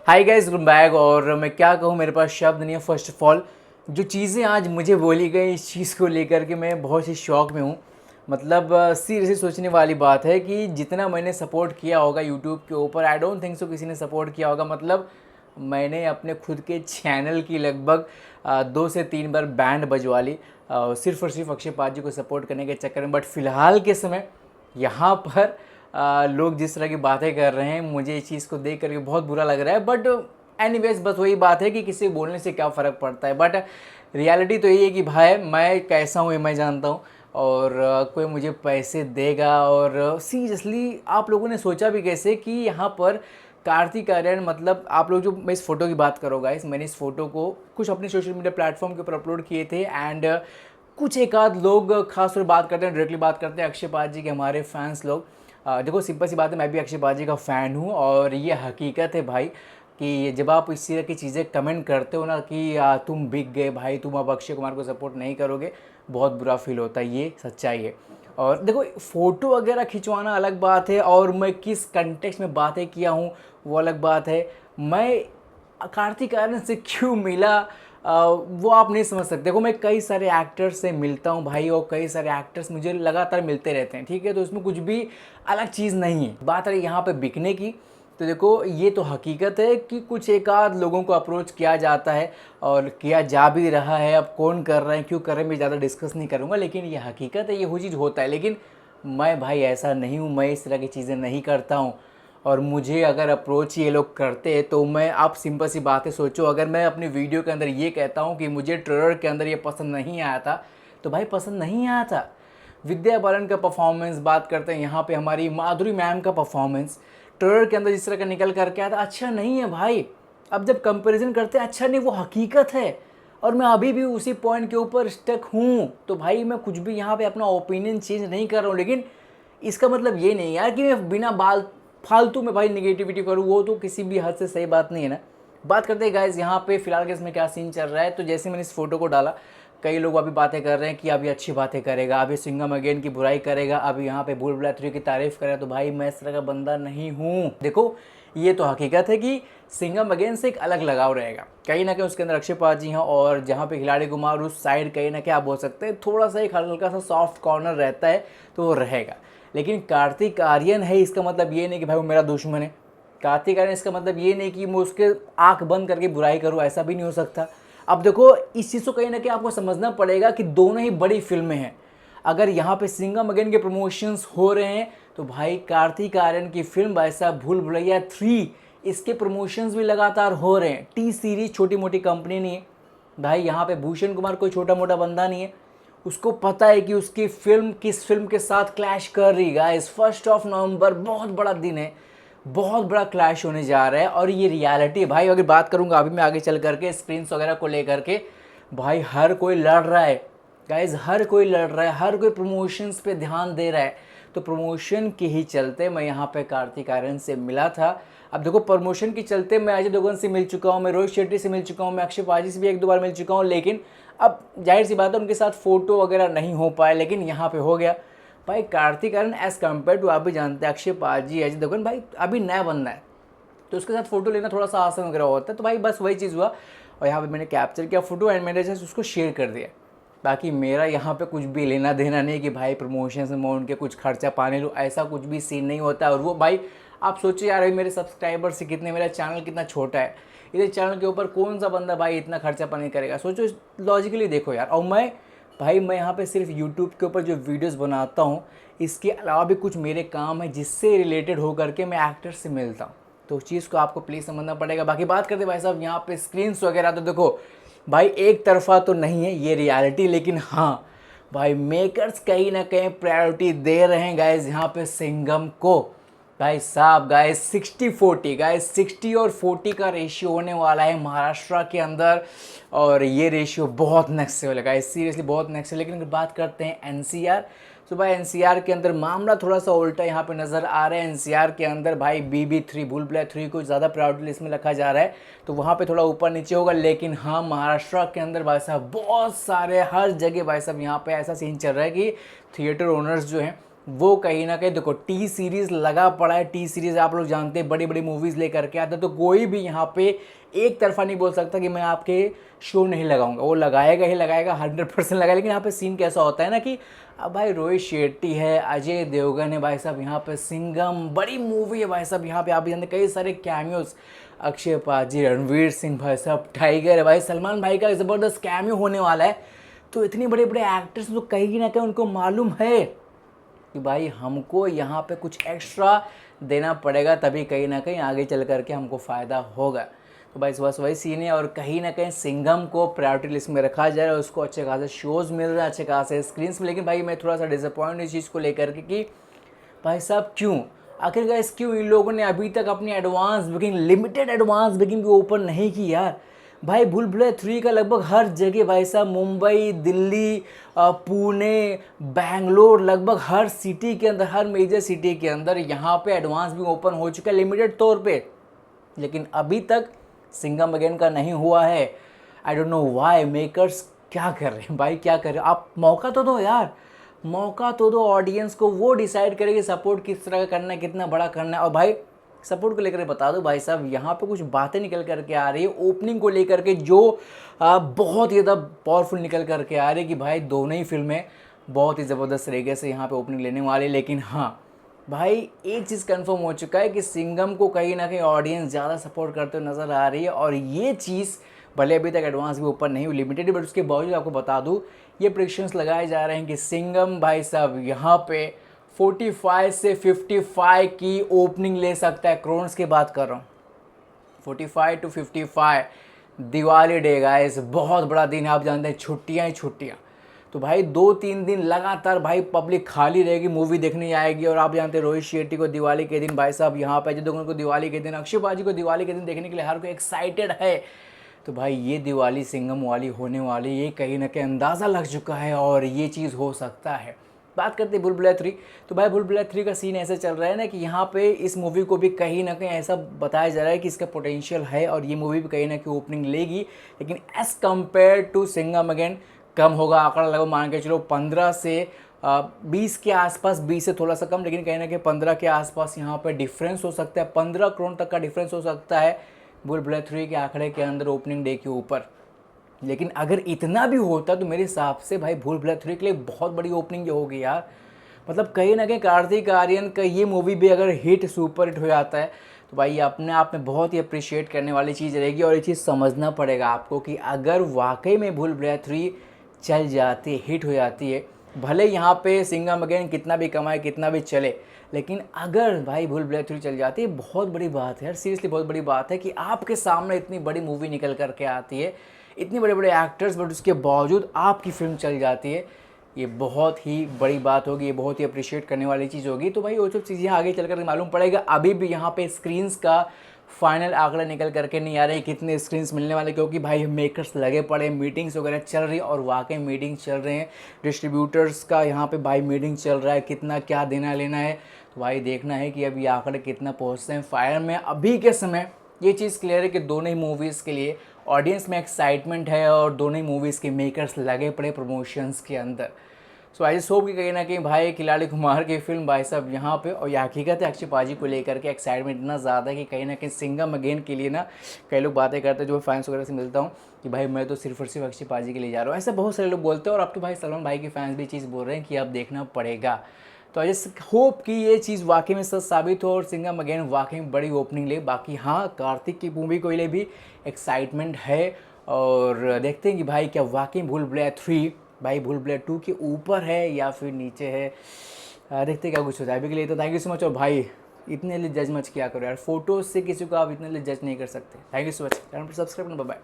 Hi guys, bag और मैं क्या कहूँ, मेरे पास शब्द नहीं है। फर्स्ट ऑफ ऑल, जो चीज़ें आज मुझे बोली गई इस चीज़ को लेकर के मैं बहुत ही शौक में हूँ। मतलब सीरियसली सोचने वाली बात है कि जितना मैंने सपोर्ट किया होगा यूट्यूब के ऊपर, आई डोंट थिंक सो किसी ने सपोर्ट किया होगा। मतलब मैंने अपने खुद के चैनल की लगभग 2 से 3 बार बैंड बजवा ली, सिर्फ़ और सिर्फ अक्षय पाजी को सपोर्ट करने के चक्कर में। बट फ़िलहाल के समय यहाँ पर लोग जिस तरह की बातें कर रहे हैं, मुझे इस चीज़ को देख करके बहुत बुरा लग रहा है। बट एनीवेज, बस वही बात है कि किसी को बोलने से क्या फ़र्क पड़ता है। बट रियलिटी तो यही है कि भाई मैं कैसा हूँ ये मैं जानता हूँ, और कोई मुझे पैसे देगा। और सीरियसली आप लोगों ने सोचा भी कैसे कि यहाँ पर कार्तिक आर्यन, मतलब आप लोग जो, मैं इस फ़ोटो की बात करो गाइस, मैंने इस फ़ोटो को कुछ अपने सोशल मीडिया प्लेटफॉर्म के ऊपर अपलोड किए थे। एंड कुछ एक आध लोग खास तौर बात करते हैं, डायरेक्टली बात करते हैं अक्षय पाजी के, हमारे फैंस लोग। देखो सिंपल सी बात है, मैं भी अक्षय पाजी का फ़ैन हूँ और ये हकीकत है भाई कि जब आप इस तरह की चीज़ें कमेंट करते हो ना कि तुम बिक गए भाई, तुम अब अक्षय कुमार को सपोर्ट नहीं करोगे, बहुत बुरा फील होता है। ये सच्चाई है। और देखो, फ़ोटो वगैरह खिंचवाना अलग बात है, और मैं किस कंटेक्स्ट में बातें किया हूँ वो अलग बात है। मैं कार्तिक आर्यन से क्यों मिला वो आप नहीं समझ सकते। देखो, मैं कई सारे एक्टर्स से मिलता हूँ भाई, और कई सारे एक्टर्स मुझे लगातार मिलते रहते हैं, ठीक है। तो इसमें कुछ भी अलग चीज़ नहीं है। बात है यहाँ पे बिकने की, तो देखो ये तो हकीकत है कि कुछ एक आध लोगों को अप्रोच किया जाता है और किया जा भी रहा है। अब कौन कर रहे हैं, क्यों कर रहे हैं, मैं ज़्यादा डिस्कस नहीं करूँगा, लेकिन ये हकीकत है, ये वो चीज़ होता है। लेकिन मैं भाई ऐसा नहीं हूँ, मैं इस तरह की चीज़ें नहीं करता हूँ। और मुझे अगर अप्रोच ये लोग करते हैं तो मैं, आप सिंपल सी बातें सोचो, अगर मैं अपनी वीडियो के अंदर ये कहता हूँ कि मुझे ट्रेलर के अंदर ये पसंद नहीं आया था, तो भाई पसंद नहीं आया था। विद्या बालन का परफॉर्मेंस बात करते हैं, यहाँ पे हमारी माधुरी मैम का परफॉर्मेंस ट्रेलर के अंदर जिस तरह का निकल करके आया था, अच्छा नहीं है भाई। अब जब कंपैरिजन करते हैं, अच्छा नहीं, वो हकीकत है। और मैं अभी भी उसी पॉइंट के ऊपर स्टक हूँ। तो भाई मैं कुछ भी यहाँ पे अपना ओपिनियन चेंज नहीं कर रहा हूँ, लेकिन इसका मतलब ये नहीं यार कि मैं बिना बाल फालतू में भाई निगेटिविटी करूँ, वो तो किसी भी हद से सही बात नहीं है ना। बात करते हैं गाइज यहाँ पे फिलहाल के इसमें क्या सीन चल रहा है। तो जैसे मैंने इस फोटो को डाला, कई लोग अभी बातें कर रहे हैं कि अभी अच्छी बातें करेगा, अभी सिंघम अगेन की बुराई करेगा, अभी यहाँ पे भूल भुलैया 3 की तारीफ करेगा। तो भाई मैं इस तरह का बंदा नहीं हूँ। देखो, ये तो हकीकत है कि सिंघम अगेन से एक अलग लगाव रहेगा, कहीं ना कहीं उसके अंदर अक्षय पाजी हैं, और जहाँ पे खिलाड़ी कुमार उस साइड कहीं ना कहीं आप बोल सकते हैं थोड़ा सा एक हल्का सा सॉफ्ट कॉर्नर रहता है, तो वो रहेगा। लेकिन कार्तिक आर्यन है, इसका मतलब ये नहीं कि भाई वो मेरा दुश्मन है। कार्तिक आर्यन इसका मतलब ये नहीं कि मैं उसके आंख बंद करके बुराई करूँ, ऐसा भी नहीं हो सकता। अब देखो, इस चीज़ को कहीं ना कहीं आपको समझना पड़ेगा कि दोनों ही बड़ी फिल्में हैं। अगर यहाँ पे सिंघम अगेन के प्रमोशंस हो रहे हैं, तो भाई कार्तिक आर्यन की फिल्म भाई साहब भूल भुलैया 3, इसके प्रमोशंस भी लगातार हो रहे हैं। टी सीरीज छोटी मोटी कंपनी नहीं है भाई, यहाँ पे भूषण कुमार कोई छोटा मोटा बंदा नहीं है। उसको पता है कि उसकी फिल्म किस फिल्म के साथ क्लैश कर रही। गाइस 1 नवंबर बहुत बड़ा दिन है, बहुत बड़ा क्लैश होने जा रहा है, और ये रियलिटी है भाई। अगर बात करूंगा अभी मैं आगे चल करके स्क्रीन्स वगैरह को लेकर के, भाई हर कोई लड़ रहा है गाइज, हर कोई लड़ रहा है, हर कोई प्रमोशंस पे ध्यान दे रहा है। तो प्रमोशन के ही चलते मैं यहाँ पे कार्तिक आर्यन से मिला था। अब देखो, प्रमोशन के चलते मैं अजय देवगन से मिल चुका हूँ, मैं रोहित शेट्टी से मिल चुका हूँ, मैं अक्षय पाजी से भी 1-2 बार मिल चुका हूँ। लेकिन अब जाहिर सी बात है उनके साथ फ़ोटो वगैरह नहीं हो पाए, लेकिन यहाँ पे हो गया। भाई Kartik Aaryan as compared to, आप भी जानते हैं अक्षय पाजी, अजय देवगन, भाई अभी नया बंदा है, तो उसके साथ फ़ोटो लेना थोड़ा सा आसान वगैरह होता है। तो भाई बस वही चीज़ हुआ, और यहाँ पे मैंने कैप्चर किया फ़ोटो एंड मैंने जस्ट उसको शेयर कर दिया। बाकी मेरा यहाँ पे कुछ भी लेना देना नहीं कि भाई प्रमोशन से मैं उनके कुछ खर्चा पाने लूँ, ऐसा कुछ भी सीन नहीं होता है। और वो भाई, आप सोचिए यार, अभी मेरे सब्सक्राइबर्स से कितने, मेरा चैनल कितना छोटा है, इस चैनल के ऊपर कौन सा बंदा भाई इतना खर्चा पानी करेगा, सोचो लॉजिकली देखो यार। और मैं यहाँ पे सिर्फ यूट्यूब के ऊपर जो वीडियोस बनाता हूँ, इसके अलावा भी कुछ मेरे काम है जिससे रिलेटेड हो करके मैं एक्टर से मिलता हूँ। तो उस चीज़ को आपको प्लीज़ समझना पड़ेगा। बाकी बात करते भाई साहब यहाँ पे स्क्रीन्स वगैरह, तो देखो भाई एक तरफा तो नहीं है ये रियलिटी, लेकिन हाँ भाई मेकर्स कहीं ना कहीं प्रायोरिटी दे रहे हैं गाइज यहाँ पे सिंघम को। भाई साहब गाइज 60-40, गाइज 60 और 40 का रेशियो होने वाला है महाराष्ट्र के अंदर, और ये रेशियो बहुत नेक्स्ट लेवल है गाइज, सीरियसली बहुत नेक्स्ट लेवल। लेकिन अगर बात करते हैं एनसीआर, तो भाई एनसीआर के अंदर मामला थोड़ा सा उल्टा यहाँ पे नज़र आ रहा है। एनसीआर के अंदर भाई BB3 भूल भुलैया 3 को ज़्यादा प्रायोरिटी लिस्ट में रखा जा रहा है, तो वहाँ पे थोड़ा ऊपर नीचे होगा। लेकिन हाँ, महाराष्ट्र के अंदर भाई साहब बहुत सारे, हर जगह भाई साहब यहाँ पे ऐसा सीन चल रहा है कि थिएटर ओनर्स जो हैं वो कहीं ना कहीं देखो टी सीरीज़ लगा पड़ा है। टी सीरीज़ आप लोग जानते हैं बड़ी बड़ी मूवीज़ लेकर के आता है, तो कोई भी यहाँ पे एक तरफा नहीं बोल सकता कि मैं आपके शो नहीं लगाऊंगा, वो लगाएगा ही लगाएगा, 100% लगाएगा। लेकिन यहाँ पे सीन कैसा होता है ना कि अब भाई रोहित शेट्टी है, अजय देवगन है भाई साहब, यहाँ पे सिंघम बड़ी मूवी है भाई साहब, यहाँ पे आप जानते कई सारे कैमियोज, अक्षय पाजी, रणवीर सिंह भाई साहब, टाइगर है भाई, सलमान भाई का ज़बरदस्त कैमियो होने वाला है। तो इतने बड़े बड़े एक्टर्स तो कहीं ना कहीं उनको मालूम है कि भाई हमको यहाँ पे कुछ एक्स्ट्रा देना पड़ेगा, तभी कहीं ना कहीं आगे चल करके हमको फ़ायदा होगा। तो भाई बस वही सीन है, और कहीं ना कहीं सिंघम को प्रायोरिटी लिस्ट में रखा जाए और उसको अच्छे खासे शोज़ मिल रहे हैं, अच्छे खासे स्क्रीन्स में। लेकिन भाई मैं थोड़ा सा डिसअपॉइंट इस चीज़ को लेकर के कि भाई साहब क्यों, आखिर गाइस क्यों इन लोगों ने अभी तक अपनी advance booking, limited advance booking भी ओपन नहीं की यार। भाई भूल भुलैया 3 का लगभग हर जगह भाई साहब, मुंबई, दिल्ली, पुणे, बैंगलोर, लगभग हर सिटी के अंदर, हर मेजर सिटी के अंदर यहाँ पे एडवांस भी ओपन हो चुका है लिमिटेड तौर पे। लेकिन अभी तक सिंघम अगेन का नहीं हुआ है। I don't know why, makers क्या कर रहे हैं भाई, क्या कर रहे हैं? आप मौका तो दो यार, मौका तो दो ऑडियंस को, वो डिसाइड करे कि सपोर्ट किस तरह का करना है, कितना बड़ा करना है। और भाई सपोर्ट को लेकर बता दो भाई साहब, यहाँ पे कुछ बातें निकल करके आ रही है ओपनिंग को लेकर के, जो बहुत ही ज़्यादा पावरफुल निकल करके आ रही है कि भाई दोनों ही फिल्में बहुत ही ज़बरदस्त तरीके से यहाँ पे ओपनिंग लेने वाली। लेकिन हाँ भाई एक चीज़ कंफर्म हो चुका है कि सिंघम को कहीं ना कहीं ऑडियंस ज़्यादा सपोर्ट करते हुए नज़र आ रही है। और ये चीज़ भले अभी तक एडवांस भी ओपन नहीं हुई, लिमिटेड, बट उसके बावजूद आपको बता दूं ये प्रेडिक्शंस लगाए जा रहे हैं कि सिंघम भाई साहब यहाँ पे 45 से 55 की ओपनिंग ले सकता है। क्रोन्स की बात कर रहा हूँ, 45 to 55। दिवाली डे गाइस, बहुत बड़ा दिन है, आप जानते हैं छुट्टियाँ ही छुट्टियाँ। तो भाई 2-3 दिन लगातार भाई पब्लिक खाली रहेगी, मूवी देखने आएगी। और आप जानते हैं रोहित शेट्टी को दिवाली के दिन भाई साहब यहाँ पे, अजय देवगन को दिवाली के दिन, अक्षय बाजी को दिवाली के दिन देखने के लिए हर कोई एक्साइटेड है। तो भाई ये दिवाली सिंघम वाली होने वाली, ये कहीं ना कहीं अंदाज़ा लग चुका है और ये चीज़ हो सकता है। बात करते हैं भूल भुलैया 3, तो भाई भूल भुलैया 3 का सीन ऐसे चल रहा है ना कि यहाँ पे इस मूवी को भी कहीं ना कहीं ऐसा बताया जा रहा है कि इसका पोटेंशियल है और ये मूवी भी कहीं ना कहीं ओपनिंग लेगी। लेकिन as compared to Singham again कम होगा, आंकड़ा लगभग मान के चलो 15 से 20 के आसपास, 20 से थोड़ा सा कम, लेकिन कहीं ना कहीं 15 के आसपास यहाँ पर डिफरेंस हो सकता है, 15 करोड़ तक का डिफरेंस हो सकता है भूल भुलैया 3 के आंकड़े के अंदर ओपनिंग डे के ऊपर। लेकिन अगर इतना भी होता तो मेरे हिसाब से भाई भूल भुलैया 3 के लिए बहुत बड़ी ओपनिंग होगी यार। मतलब कहीं ना कहीं कार्तिक आर्यन का ये मूवी भी अगर हिट, सुपर हिट हो जाता है तो भाई ये अपने आप में बहुत ही अप्रिशिएट करने वाली चीज़ रहेगी। और ये चीज़ समझना पड़ेगा आपको कि अगर वाकई में भूल भुलैया 3 चल जाती है, हिट हो जाती है, भले यहाँ पे सिंघम अगेन कितना भी कमाए, कितना भी चले, लेकिन अगर भाई भूल भुलैया 3 चल जाती है, बहुत बड़ी बात है यार, सीरियसली बहुत बड़ी बात है कि आपके सामने इतनी बड़ी मूवी निकल करके आती है, इतने बड़े बड़े एक्टर्स, बट उसके बावजूद आपकी फिल्म चल जाती है। ये बहुत ही बड़ी बात होगी, ये बहुत ही अप्रिशिएट करने वाली चीज़ होगी। तो भाई वो सब चीज़ें आगे चल कर मालूम पड़ेगा। अभी भी यहाँ पे स्क्रीन्स का फाइनल आंकड़ा निकल करके नहीं आ रहे कितने स्क्रीन्स मिलने वाले, क्योंकि भाई मेकर्स लगे पड़े, मीटिंग्स वगैरह चल रही, और वाकई मीटिंग चल रहे हैं, डिस्ट्रीब्यूटर्स का यहाँ पे भाई मीटिंग चल रहा है, कितना क्या देना लेना है। तो भाई देखना है कि अब ये आंकड़े कितना पहुँचते हैं फाइनल में। अभी के समय ये चीज़ क्लियर है कि दोनों ही मूवीज़ के लिए ऑडियंस में एक्साइटमेंट है और दोनों ही मूवीज़ के मेकर्स लगे पड़े प्रमोशंस के अंदर। सो आई जस्ट होप कि कहीं ना कहीं भाई खिलाड़ी कुमार की फिल्म भाई साहब यहाँ पे, और ये हकीकत है अक्षय पाजी को लेकर के एक्साइटमेंट इतना ज़्यादा है कि कहीं ना कहीं सिंघम अगेन के लिए ना कई लोग बातें करते हैं, जो फैंस वगैरह से मिलता हूँ कि भाई मैं तो सिर्फ और सिर्फ अक्षय पाजी के लिए जा रहा हूँ, ऐसे बहुत सारे लोग बोलते हैं। और अब तो भाई सलमान भाई के फैंस भी चीज़ बोल रहे हैं कि अब देखना पड़ेगा। तो आई जस्ट होप कि ये चीज़ वाकई में सच साबित हो और सिंघम अगेन वाकई में बड़ी ओपनिंग ले। बाकी हाँ, कार्तिक की मूवी को लिए भी एक्साइटमेंट है, और देखते हैं कि भाई क्या वाकई भूल भुलैया 3 भाई भूल भुलैया 2 के ऊपर है या फिर नीचे है। देखते हैं क्या कुछ होता है। अभी के लिए तो थैंक यू सो मच। और भाई इतने लिए जज मच क्या करो यार, फोटोज से किसी को आप इतने लिए जज नहीं कर सकते। Thank you so much, channel पर सब्सक्राइब करना, बाय।